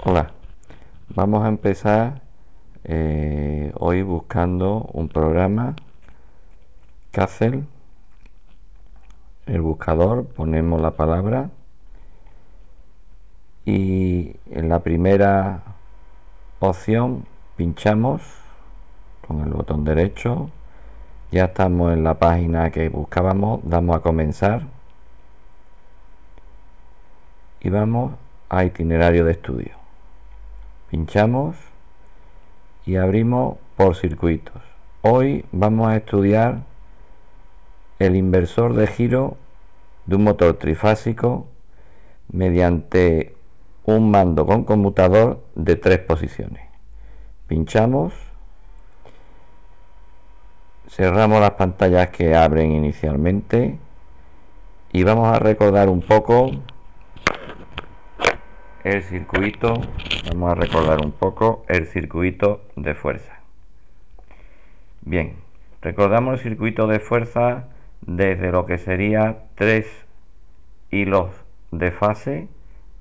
Hola, vamos a empezar hoy buscando un programa. Castle, el buscador, ponemos la palabra y en la primera opción pinchamos con el botón derecho. Ya estamos en la página que buscábamos, damos a comenzar y vamos a itinerario de estudio. Pinchamos y abrimos por circuitos. Hoy vamos a estudiar el inversor de giro de un motor trifásico mediante un mando con conmutador de 3 posiciones. Pinchamos, cerramos las pantallas que abren inicialmente y vamos a recordar un poco el circuito. Vamos a recordar un poco el circuito de fuerza. Bien, recordamos el circuito de fuerza desde lo que sería 3 hilos de fase,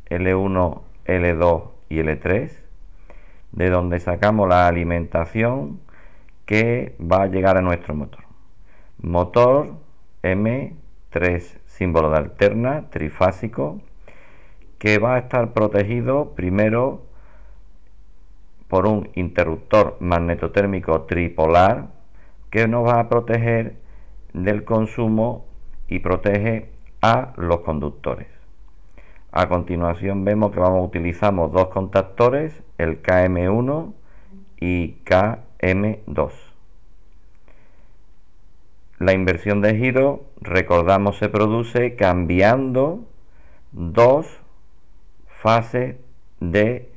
L1, L2 y L3, de donde sacamos la alimentación que va a llegar a nuestro motor. Motor M3, símbolo de alterna, trifásico, que va a estar protegido primero por un interruptor magnetotérmico tripolar que nos va a proteger del consumo y protege a los conductores. A continuación vemos que utilizamos dos contactores, el KM1 y KM2. La inversión de giro, recordamos, se produce cambiando dos fases de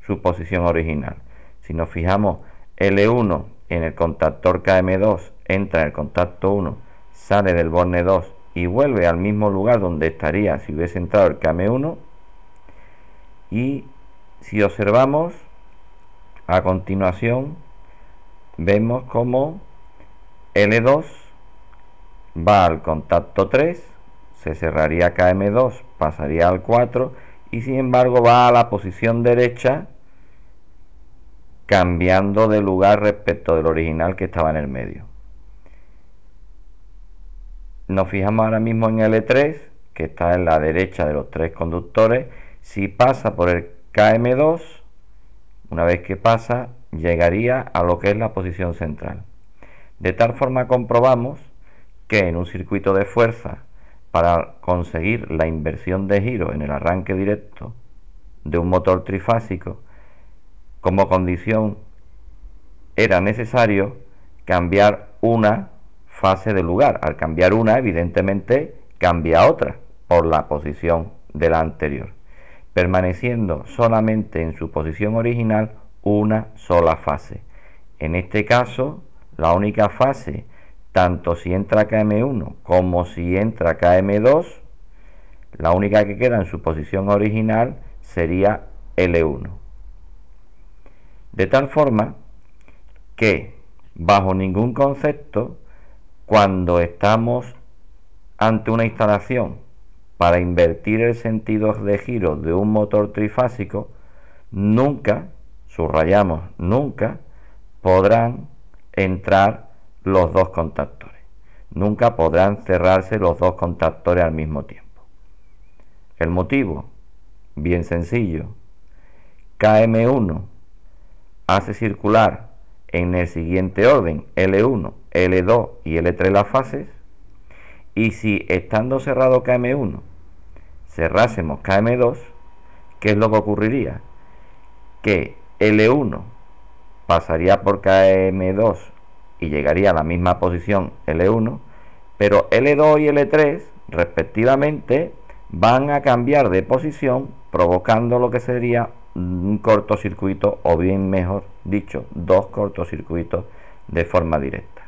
su posición original. Si nos fijamos, L1 en el contactor KM2 entra en el contacto 1, sale del borne 2 y vuelve al mismo lugar donde estaría si hubiese entrado el KM1. Y si observamos, a continuación vemos como L2 va al contacto 3, se cerraría KM2, pasaría al 4 y sin embargo va a la posición derecha, cambiando de lugar respecto del original que estaba en el medio. Nos fijamos ahora mismo en L3, que está en la derecha de los tres conductores. Si pasa por el KM2, una vez que pasa, llegaría a lo que es la posición central. De tal forma comprobamos que en un circuito de fuerza, para conseguir la inversión de giro en el arranque directo de un motor trifásico, como condición era necesario cambiar una fase de lugar. Al cambiar una, evidentemente cambia otra por la posición de la anterior, permaneciendo solamente en su posición original una sola fase. En este caso, la única fase, tanto si entra KM1 como si entra KM2, la única que queda en su posición original sería L1. De tal forma que, bajo ningún concepto, cuando estamos ante una instalación para invertir el sentido de giro de un motor trifásico, nunca, subrayamos, nunca podrán entrar los dos contactores. Nunca podrán cerrarse los dos contactores al mismo tiempo. El motivo, bien sencillo. KM1 hace circular en el siguiente orden L1, L2 y L3 las fases, y si estando cerrado KM1 cerrásemos KM2, ¿qué es lo que ocurriría? Que L1 pasaría por KM2 y llegaría a la misma posición L1, pero L2 y L3 respectivamente van a cambiar de posición, provocando lo que sería un cortocircuito, o bien mejor dicho, dos cortocircuitos de forma directa.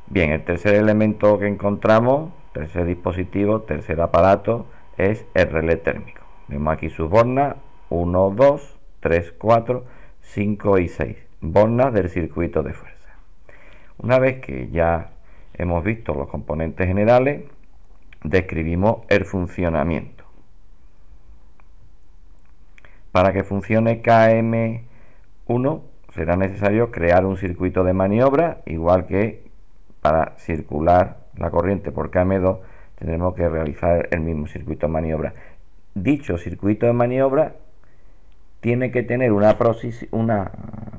Bien, el tercer elemento que encontramos, tercer dispositivo, tercer aparato, es el relé térmico. Vemos aquí sus bornas, 1, 2, 3, 4, 5 y 6, bornas del circuito de fuerza. Una vez que ya hemos visto los componentes generales, describimos el funcionamiento. Para que funcione KM1 será necesario crear un circuito de maniobra, igual que para circular la corriente por KM2 tendremos que realizar el mismo circuito de maniobra. Dicho circuito de maniobra tiene que tener una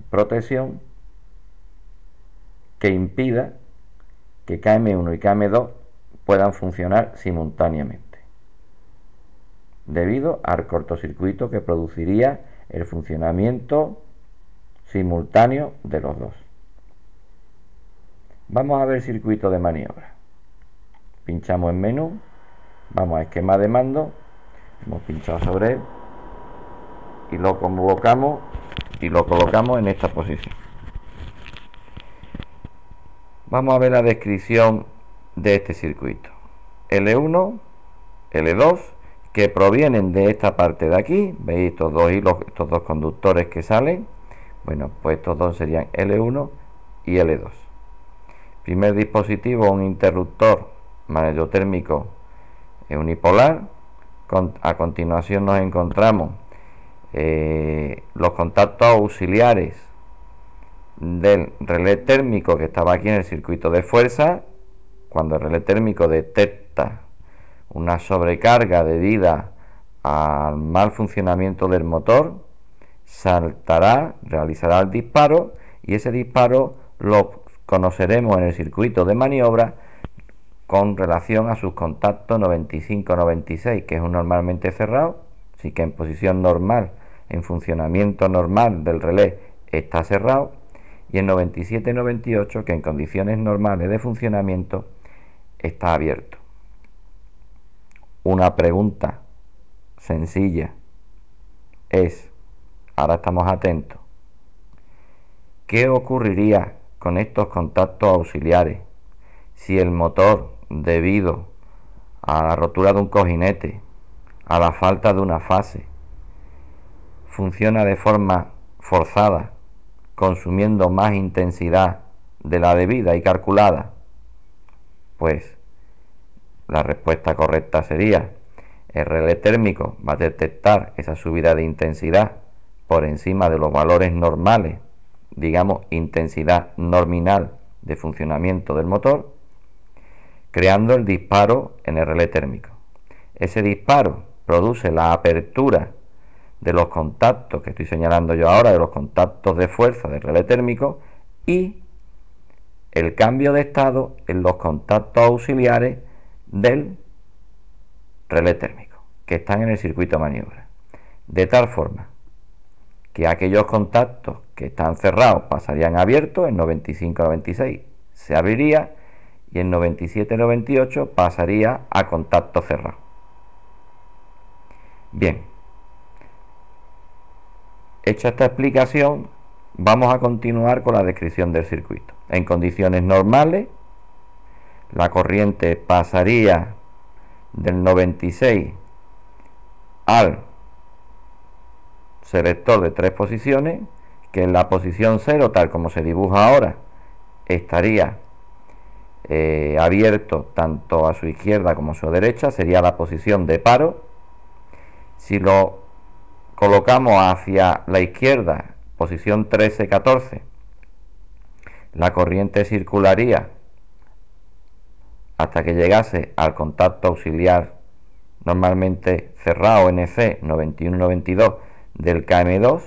protección que impida que KM1 y KM2 puedan funcionar simultáneamente, debido al cortocircuito que produciría el funcionamiento simultáneo de los dos. Vamos a ver circuito de maniobra. Pinchamos en menú, vamos a esquema de mando, hemos pinchado sobre él y lo convocamos y lo colocamos en esta posición. Vamos a ver la descripción de este circuito. L1, L2, que provienen de esta parte de aquí. ¿Veis estos dos hilos, estos dos conductores que salen? Bueno, pues estos dos serían L1 y L2. Primer dispositivo, un interruptor magnetotérmico unipolar. A continuación nos encontramos los contactos auxiliares del relé térmico que estaba aquí en el circuito de fuerza. Cuando el relé térmico detecta una sobrecarga debida al mal funcionamiento del motor, realizará el disparo, y ese disparo lo conoceremos en el circuito de maniobra con relación a sus contactos 95-96, que es un normalmente cerrado, así que en posición normal, en funcionamiento normal del relé está cerrado, y el 97-98, que en condiciones normales de funcionamiento está abierto. Una pregunta sencilla es, ahora estamos atentos, ¿qué ocurriría con estos contactos auxiliares si el motor, debido a la rotura de un cojinete, a la falta de una fase, funciona de forma forzada, consumiendo más intensidad de la debida y calculada? Pues la respuesta correcta sería: el relé térmico va a detectar esa subida de intensidad por encima de los valores normales, digamos intensidad nominal de funcionamiento del motor, creando el disparo en el relé térmico. Ese disparo produce la apertura de los contactos que estoy señalando yo ahora, de los contactos de fuerza del relé térmico, y el cambio de estado en los contactos auxiliares del relé térmico que están en el circuito de maniobra, de tal forma que aquellos contactos que están cerrados pasarían abiertos, en 95-96 se abriría, y en 97-98 pasaría a contacto cerrado. Bien, hecha esta explicación, vamos a continuar con la descripción del circuito. En condiciones normales, la corriente pasaría del 96 al selector de 3 posiciones, que en la posición 0, tal como se dibuja ahora, estaría abierto tanto a su izquierda como a su derecha, sería la posición de paro. Si lo colocamos hacia la izquierda, posición 13-14, la corriente circularía hasta que llegase al contacto auxiliar normalmente cerrado NC 91-92 del KM2,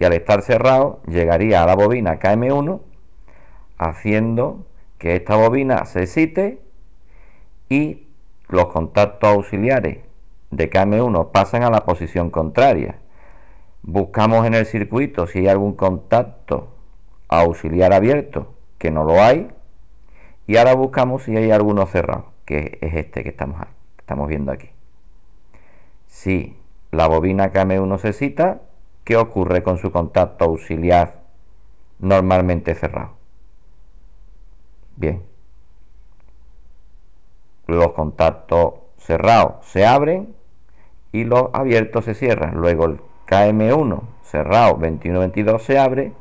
y al estar cerrado llegaría a la bobina KM1, haciendo que esta bobina se excite y los contactos auxiliares de KM1 pasan a la posición contraria. Buscamos en el circuito si hay algún contacto auxiliar abierto, que no lo hay, y ahora buscamos si hay alguno cerrado, que es este que estamos viendo aquí. Si la bobina KM1 se excita, ¿qué ocurre con su contacto auxiliar normalmente cerrado? Bien, los contactos cerrados se abren y los abiertos se cierran. Luego el KM1 cerrado 21-22 se abre,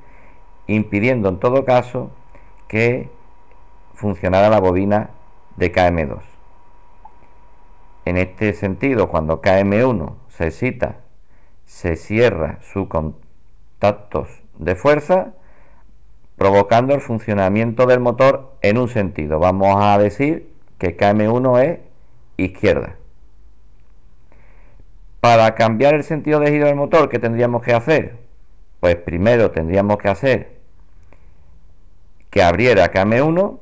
impidiendo en todo caso que funcionara la bobina de KM2. En este sentido, cuando KM1 se excita, se cierra sus contactos de fuerza, provocando el funcionamiento del motor en un sentido. Vamos a decir que KM1 es izquierda. Para cambiar el sentido de giro del motor, ¿qué tendríamos que hacer? Pues primero tendríamos que hacer que abriera KM1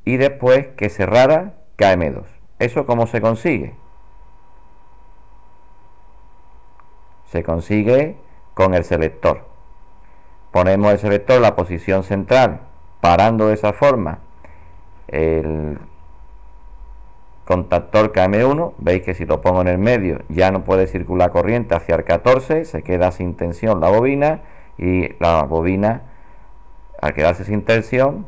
y después que cerrara KM2. ¿Eso cómo se consigue? Se consigue con el selector. Ponemos el selector en la posición central, parando de esa forma el contactor KM1. Veis que si lo pongo en el medio ya no puede circular corriente hacia el 14, se queda sin tensión la bobina, y la bobina, al quedarse sin tensión,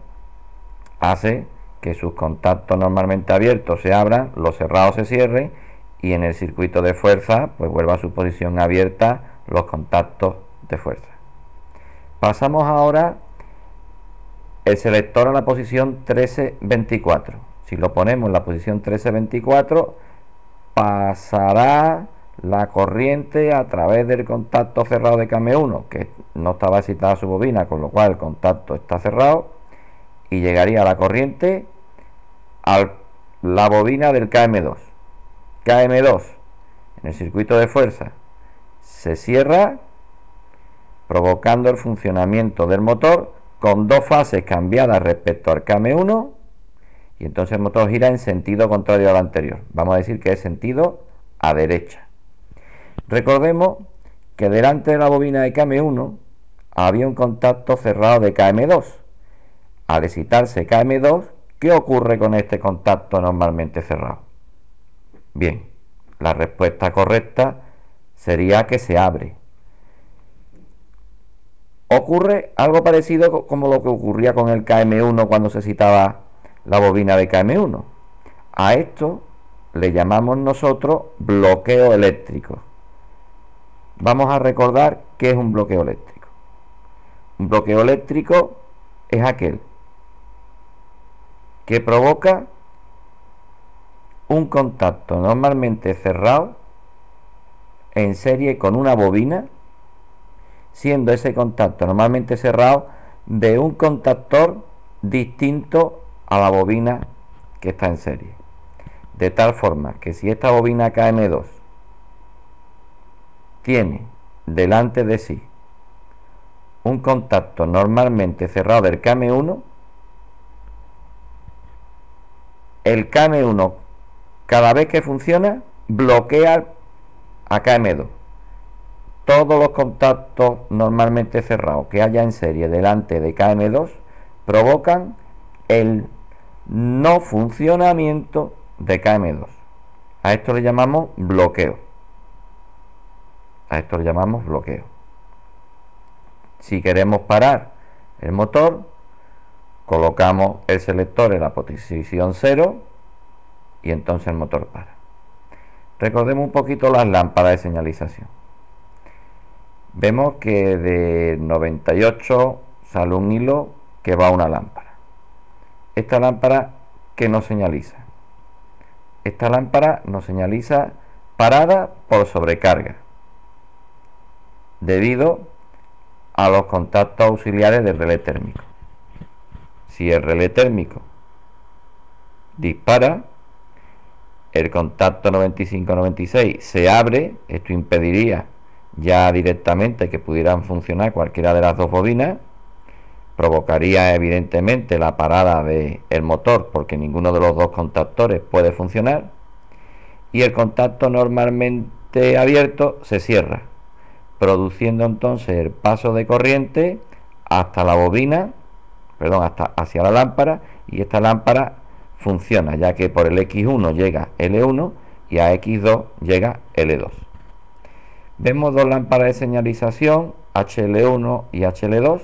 hace que sus contactos normalmente abiertos se abran, los cerrados se cierren, y en el circuito de fuerza pues vuelva a su posición abierta los contactos de fuerza. Pasamos ahora el selector a la posición 1324. Si lo ponemos en la posición 1324, pasará la corriente a través del contacto cerrado de KM1, que no estaba excitada su bobina, con lo cual el contacto está cerrado, y llegaría la corriente a la bobina del KM2. KM2 en el circuito de fuerza se cierra, provocando el funcionamiento del motor con dos fases cambiadas respecto al KM1, y entonces el motor gira en sentido contrario al anterior. Vamos a decir que es sentido a derecha. Recordemos que delante de la bobina de KM1 había un contacto cerrado de KM2. Al excitarse KM2, ¿qué ocurre con este contacto normalmente cerrado? Bien, la respuesta correcta sería que se abre. Ocurre algo parecido como lo que ocurría con el KM1 cuando se excitaba la bobina de KM1. A esto le llamamos nosotros bloqueo eléctrico. Vamos a recordar qué es un bloqueo eléctrico. Un bloqueo eléctrico es aquel que provoca un contacto normalmente cerrado en serie con una bobina, siendo ese contacto normalmente cerrado de un contactor distinto a la bobina que está en serie. De tal forma que si esta bobina KM2 tiene delante de sí un contacto normalmente cerrado del KM1, el KM1 cada vez que funciona bloquea a KM2. Todos los contactos normalmente cerrados que haya en serie delante de KM2 provocan el no funcionamiento de KM2. A esto le llamamos bloqueo. A esto le llamamos bloqueo. Si queremos parar el motor, colocamos el selector en la posición 0 y entonces el motor para. Recordemos un poquito las lámparas de señalización. Vemos que de 98 sale un hilo que va a una lámpara. Esta lámpara, ¿qué nos señaliza? Esta lámpara nos señaliza parada por sobrecarga, debido a los contactos auxiliares del relé térmico. Si el relé térmico dispara, el contacto 95-96 se abre. Esto impediría ya directamente que pudieran funcionar cualquiera de las dos bobinas, provocaría evidentemente la parada del motor porque ninguno de los dos contactores puede funcionar, y el contacto normalmente abierto se cierra, produciendo entonces el paso de corriente hasta la bobina, hasta hacia la lámpara, y esta lámpara funciona, ya que por el X1 llega L1 y a X2 llega L2. Vemos dos lámparas de señalización, HL1 y HL2.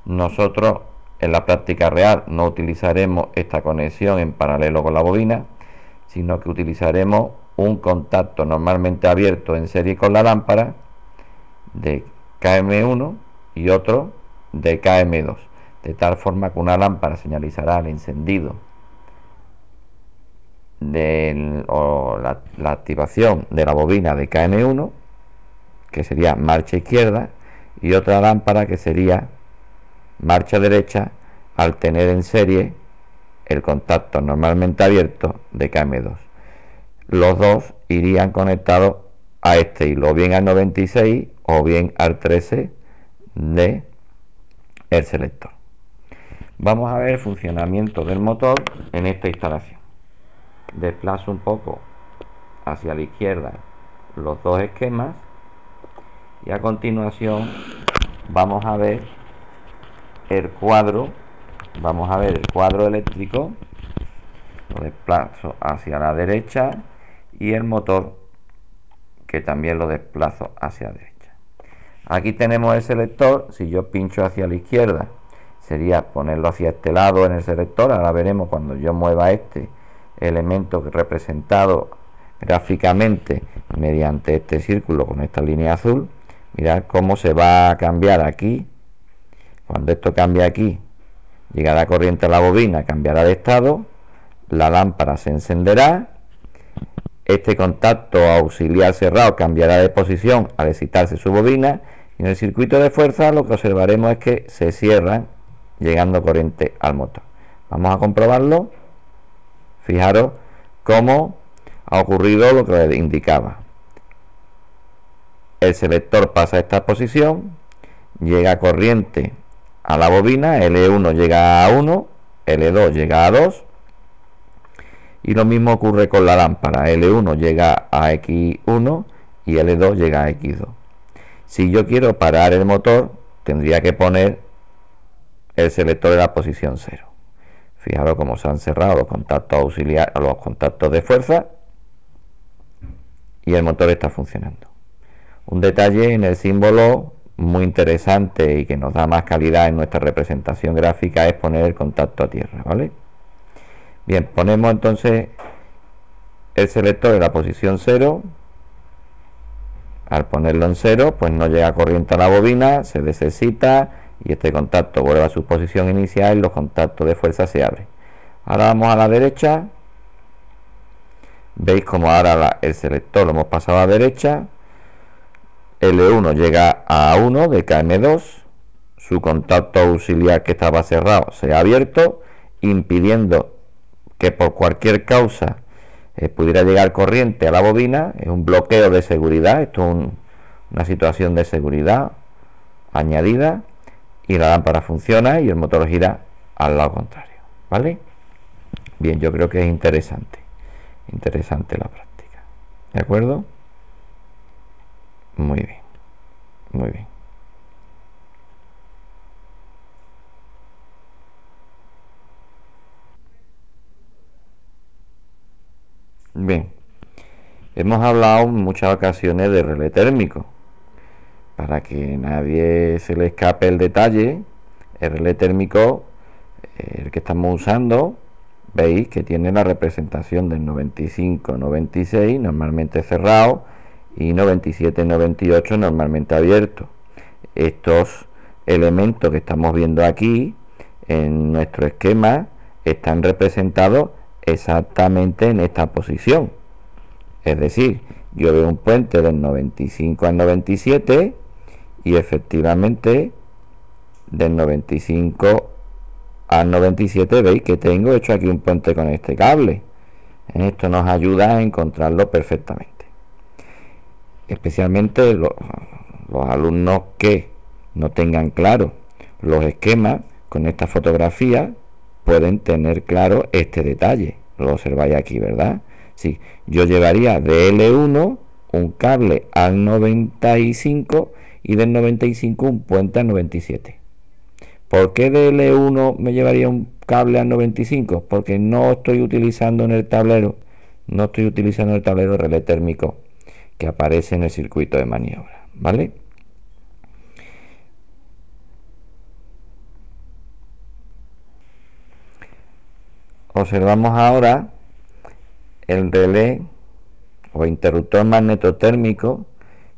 Nosotros en la práctica real no utilizaremos esta conexión en paralelo con la bobina, sino que utilizaremos un contacto normalmente abierto en serie con la lámpara de KM1 y otro de KM2, de tal forma que una lámpara señalizará el encendido o la activación de la bobina de KM1, que sería marcha izquierda, y otra lámpara que sería marcha derecha, al tener en serie el contacto normalmente abierto de KM2. Los dos irían conectados a este hilo, o bien al 96 o bien al 13 de el selector. Vamos a ver el funcionamiento del motor en esta instalación. Desplazo un poco hacia la izquierda los dos esquemas y a continuación vamos a ver el cuadro eléctrico. Lo desplazo hacia la derecha y el motor, que también lo desplazo hacia la derecha. Aquí tenemos el selector. Si yo pincho hacia la izquierda, sería ponerlo hacia este lado en el selector. Ahora veremos cuando yo mueva este elemento representado gráficamente mediante este círculo con esta línea azul. Mirad cómo se va a cambiar aquí. Cuando esto cambia aquí, llegará corriente a la bobina, cambiará de estado, la lámpara se encenderá, este contacto auxiliar cerrado cambiará de posición al excitarse su bobina, y en el circuito de fuerza lo que observaremos es que se cierran llegando corriente al motor. Vamos a comprobarlo. Fijaros cómo ha ocurrido lo que les indicaba. El selector pasa a esta posición, llega corriente a la bobina, L1 llega a 1, L2 llega a 2, y lo mismo ocurre con la lámpara, L1 llega a X1 y L2 llega a X2. Si yo quiero parar el motor, tendría que poner el selector en la posición 0. Fijaros cómo se han cerrado los contactos auxiliares, los contactos de fuerza, y el motor está funcionando. Un detalle en el símbolo muy interesante y que nos da más calidad en nuestra representación gráfica es poner el contacto a tierra, ¿vale? Bien, ponemos entonces el selector en la posición 0. Al ponerlo en 0, pues no llega corriente a la bobina, se desexcita y este contacto vuelve a su posición inicial y los contactos de fuerza se abren. Ahora vamos a la derecha. Veis como ahora el selector lo hemos pasado a la derecha. L1 llega a 1 de KM2, su contacto auxiliar que estaba cerrado se ha abierto, impidiendo que por cualquier causa pudiera llegar corriente a la bobina. Es un bloqueo de seguridad, esto es una situación de seguridad añadida, y la lámpara funciona y el motor gira al lado contrario, ¿vale? Bien, yo creo que es interesante la práctica, ¿de acuerdo? Muy bien, muy bien. Bien, hemos hablado en muchas ocasiones de relé térmico. Para que nadie se le escape el detalle, el relé térmico, el que estamos usando, veis que tiene la representación del 95, 96 normalmente cerrado y 97, 98 normalmente abierto. Estos elementos que estamos viendo aquí en nuestro esquema están representados exactamente en esta posición. Es decir, yo veo un puente del 95 al 97 y efectivamente del 95 al 97 veis que tengo hecho aquí un puente con este cable. Esto nos ayuda a encontrarlo perfectamente. Especialmente los alumnos que no tengan claro los esquemas, con esta fotografía pueden tener claro este detalle. Lo observáis aquí, ¿verdad? Sí, yo llevaría de L1 un cable al 95 y del 95 un puente al 97. ¿Por qué de L1 me llevaría un cable al 95? Porque no estoy utilizando en el tablero relé térmico que aparece en el circuito de maniobra, ¿vale? Observamos ahora el relé o interruptor magnetotérmico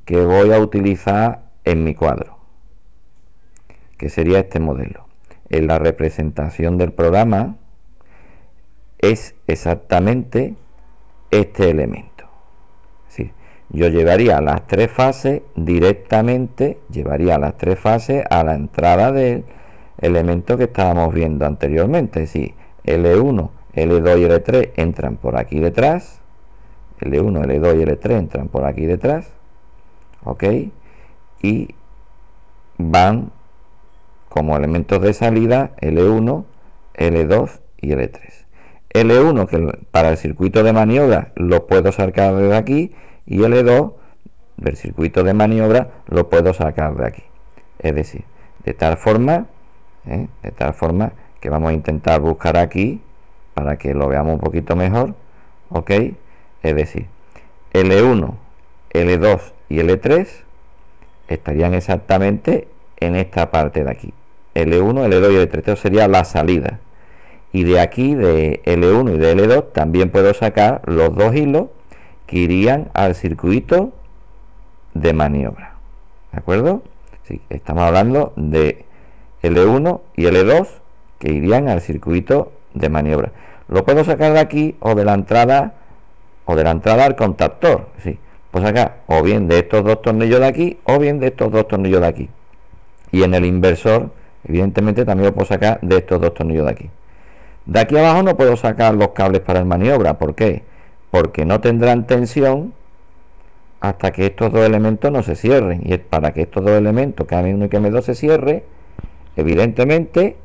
que voy a utilizar en mi cuadro, que sería este modelo. En la representación del programa es exactamente este elemento. Sí, yo llevaría las tres fases directamente, llevaría las tres fases a la entrada del elemento que estábamos viendo anteriormente. Es decir, L1, L2 y L3 entran por aquí detrás, L1, L2 y L3 entran por aquí detrás, ¿ok? Y van como elementos de salida L1, L2 y L3. L1, que para el circuito de maniobra lo puedo sacar desde aquí, y L2 del circuito de maniobra lo puedo sacar de aquí. Es decir, de tal forma que vamos a intentar buscar aquí para que lo veamos un poquito mejor, ¿ok? Es decir, L1, L2 y L3 estarían exactamente en esta parte de aquí. L1, L2 y L3, esto sería la salida. Y de aquí, de L1 y de L2, también puedo sacar los dos hilos que irían al circuito de maniobra. ¿De acuerdo? Sí, estamos hablando de L1 y L2 que irían al circuito de maniobra. Lo puedo sacar de aquí o de la entrada al contactor. Sí, puedo sacar o bien de estos dos tornillos de aquí o bien de estos dos tornillos de aquí. Y en el inversor, evidentemente, también lo puedo sacar de estos dos tornillos de aquí. De aquí abajo no puedo sacar los cables para el maniobra. ¿Por qué? Porque no tendrán tensión hasta que estos dos elementos no se cierren. Y para que estos dos elementos, KM1 y KM2, se cierre, evidentemente,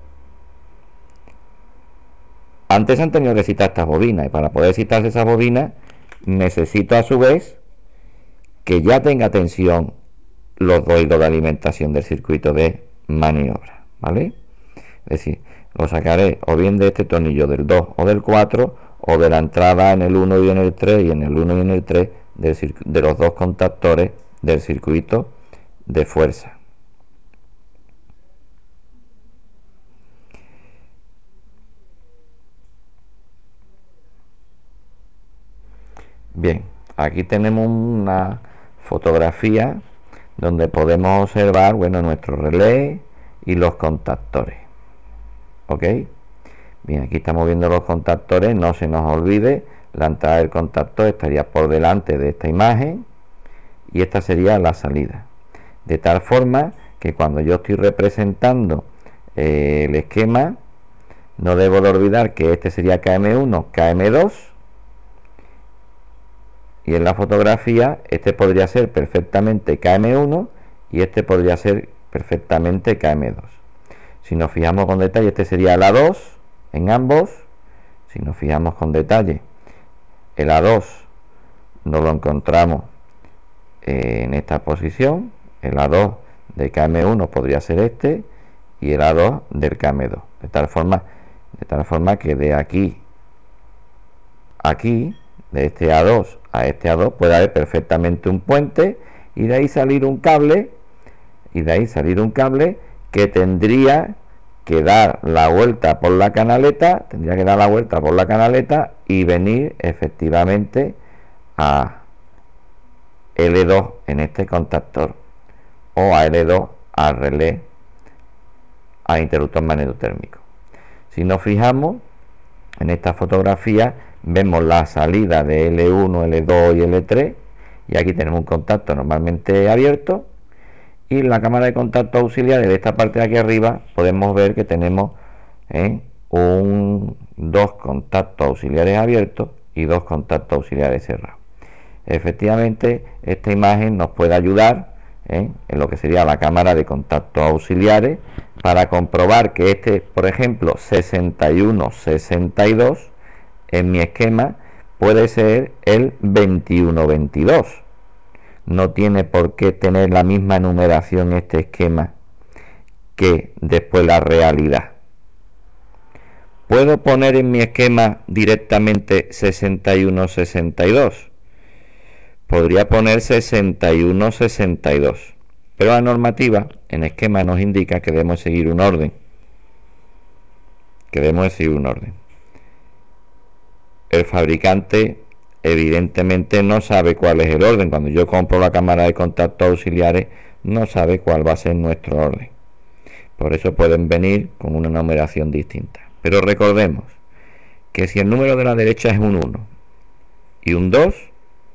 antes han tenido que citar estas bobinas. Y para poder citarse esas bobinas, necesito a su vez que ya tenga tensión los dos hilos de alimentación del circuito de maniobra. ¿Vale? Es decir, lo sacaré o bien de este tornillo del 2 o del 4, o de la entrada en el 1 y en el 3, y en el 1 y en el 3 de los dos contactores del circuito de fuerza. Bien, aquí tenemos una fotografía donde podemos observar, bueno, nuestro relé y los contactores. ¿Ok? Bien, aquí estamos viendo los contactores. No se nos olvide, la entrada del contactor estaría por delante de esta imagen y esta sería la salida. De tal forma que cuando yo estoy representando el esquema, no debo de olvidar que este sería KM1, KM2, y en la fotografía este podría ser perfectamente KM1 y este podría ser perfectamente KM2. Si nos fijamos con detalle, este sería el A2 en ambos. Si nos fijamos con detalle, el A2 nos lo encontramos en esta posición. El A2 de KM1 podría ser este, y el A2 del KM2. De tal forma que de aquí a aquí, de este A2 a este A2, puede haber perfectamente un puente, y de ahí salir un cable, que tendría que dar la vuelta por la canaleta, y venir efectivamente a L2 en este contactor, o a L2 al relé, a interruptor magnetotérmico. Si nos fijamos en esta fotografía, vemos la salida de L1, L2 y L3, y aquí tenemos un contacto normalmente abierto, y en la cámara de contacto auxiliares de esta parte de aquí arriba podemos ver que tenemos dos contactos auxiliares abiertos y dos contactos auxiliares cerrados. Efectivamente, esta imagen nos puede ayudar en lo que sería la cámara de contactos auxiliares para comprobar que este, por ejemplo, 61-62 en mi esquema puede ser el 21-22. No tiene por qué tener la misma numeración este esquema que después la realidad. ¿Puedo poner en mi esquema directamente 61-62? Podría poner 61-62, pero la normativa en esquema nos indica que debemos seguir un orden. El fabricante evidentemente no sabe cuál es el orden. Cuando yo compro la cámara de contactos auxiliares, no sabe cuál va a ser nuestro orden. Por eso pueden venir con una numeración distinta. Pero recordemos que si el número de la derecha es un 1 y un 2,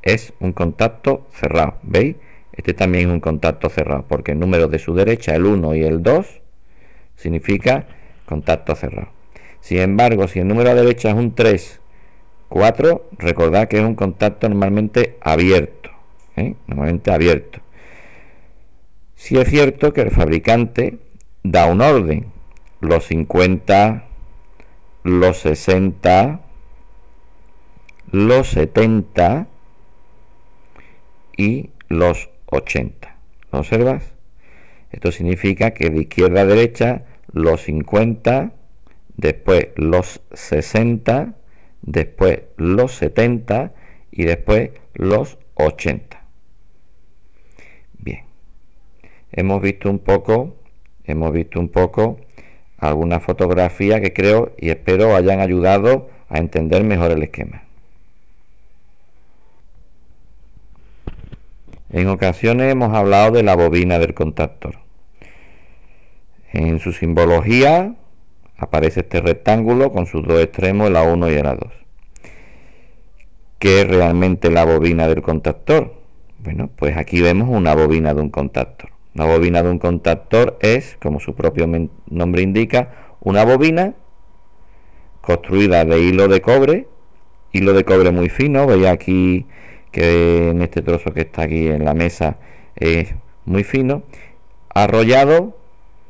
es un contacto cerrado. ¿Veis? Este también es un contacto cerrado, porque el número de su derecha, el 1 y el 2, significa contacto cerrado. Sin embargo, si el número a la derecha es un 3, 4, recordad que es un contacto normalmente abierto, normalmente abierto. Si es cierto que el fabricante da un orden, los 50, los 60, los 70 y los 80. ¿Lo observas? Esto significa que de izquierda a derecha los 50, después los 60, después los 70 y después los 80. Bien, hemos visto un poco alguna fotografía que creo y espero hayan ayudado a entender mejor el esquema. En ocasiones hemos hablado de la bobina del contactor. En su simbología aparece este rectángulo con sus dos extremos, el A1 y el A2. ¿Qué es realmente la bobina del contactor? Bueno, pues aquí vemos una bobina de un contactor. Una bobina de un contactor es, como su propio nombre indica, una bobina construida de hilo de cobre muy fino. Veis aquí que en este trozo que está aquí en la mesa es muy fino, arrollado,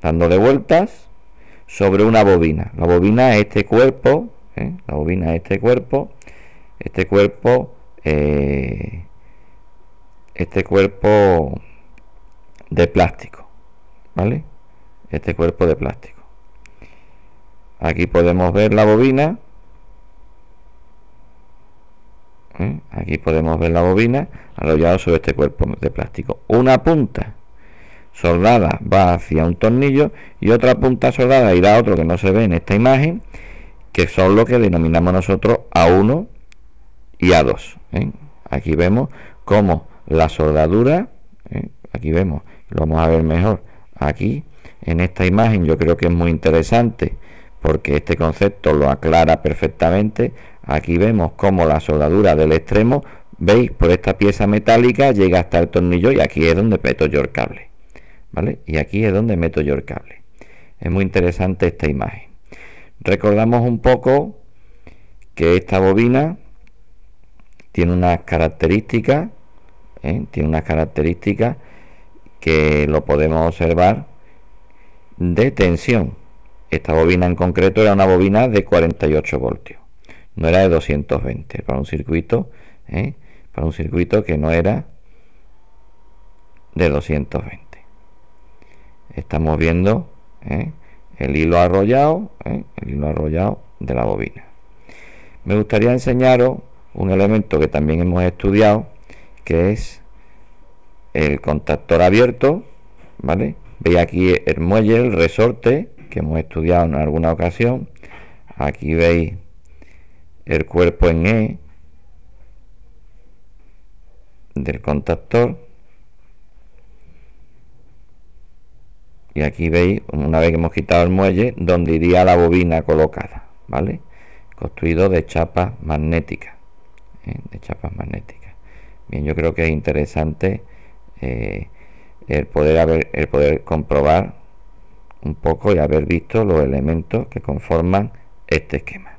dándole vueltas sobre una bobina. La bobina es este cuerpo, la bobina es este cuerpo de plástico, ¿vale? Este cuerpo de plástico. Aquí podemos ver la bobina. Aquí podemos ver la bobina arrollada sobre este cuerpo de plástico. Una punta soldada va hacia un tornillo y otra punta soldada irá a otro que no se ve en esta imagen, que son lo que denominamos nosotros A1 y A2. Aquí vemos cómo la soldadura, aquí vemos, lo vamos a ver mejor aquí en esta imagen. Yo creo que es muy interesante porque este concepto lo aclara perfectamente. Aquí vemos cómo la soldadura del extremo, veis, por esta pieza metálica llega hasta el tornillo y aquí es donde meto yo el cable, ¿vale? Y aquí es donde meto yo el cable. Es muy interesante esta imagen. Recordamos un poco que esta bobina tiene unas características, que lo podemos observar de tensión. Esta bobina en concreto era una bobina de 48 voltios, no era de 220, para un circuito que no era de 220. Estamos viendo el hilo arrollado de la bobina. Me gustaría enseñaros un elemento que también hemos estudiado, que es el contactor abierto, ¿vale? Veis aquí el muelle, el resorte, que hemos estudiado en alguna ocasión. Aquí veis el cuerpo en E del contactor. Y aquí veis, una vez que hemos quitado el muelle, donde iría la bobina colocada, ¿vale? Construido de chapas magnéticas, Bien, yo creo que es interesante el poder comprobar un poco y haber visto los elementos que conforman este esquema.